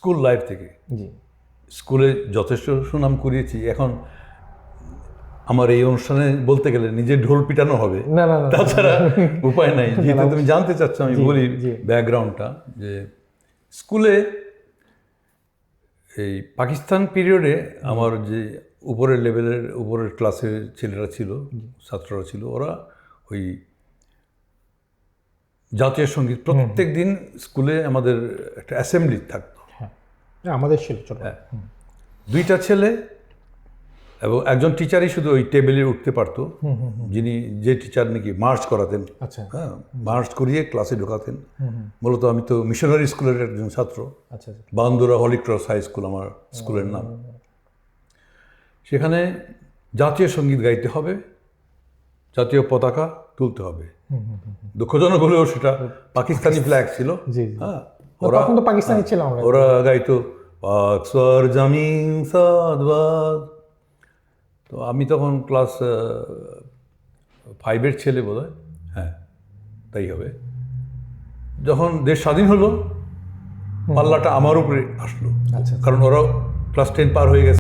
School life থেকে। জি। স্কুলে যথেষ্ট সুনাম করিয়েছি। এখন আমার এই অনুষ্ঠানে বলতে গেলে নিজের ঢোল পিটানো হবে, না না না, তাছাড়া উপায় নাই। যেহেতু তুমি জানতে চাচ্ছ, আমি বলি জি। ব্যাকগ্রাউন্ডটা। যে স্কুলে এই পাকিস্তান পিরিয়ডে আমার যে উপরের লেভেলের উপরের ক্লাসের ছেলেরা ছিল, ছাত্ররা ছিল, ওরা ওই জাতীয় সঙ্গীত প্রত্যেক দিন স্কুলে আমাদের একটা অ্যাসেম্বলি থাকতো। হ্যাঁ, আমাদের ছিল ছোট। দুইটা ছেলে এবং একজন টিচারই শুধু ওই টেবিলে উঠতে পারতো, যিনি যে টিচার নাকি মার্চ করাতেন। আচ্ছা হ্যাঁ, মার্চ করিয়ে ক্লাসে ঢোকাতেন। মূলত আমি তো মিশনারি স্কুলের একজন ছাত্র। আচ্ছা। Bandura Holy Cross high school আমার স্কুলের নাম। সেখানে জাতীয় সঙ্গীত গাইতে হবে, জাতীয় পতাকা তুলতে হবে। দুঃখজনক হলেও সেটা পাকিস্তানি ফ্ল্যাগ ছিল। জি। হ্যাঁ, তখন তো পাকিস্তানি ছিল আমরা। ওরা গাইতো পাক সর জমিন সাদবাদ। তো আমি তখন ক্লাস 5-এর ছেলে বোধহয়, হ্যাঁ তাই হবে। যখন দেশ স্বাধীন হলো, পাল্লাটা আমার উপরে আসলো, আচ্ছা। কারণ ওরা ক্লাস 10 পার হয়ে গেছে।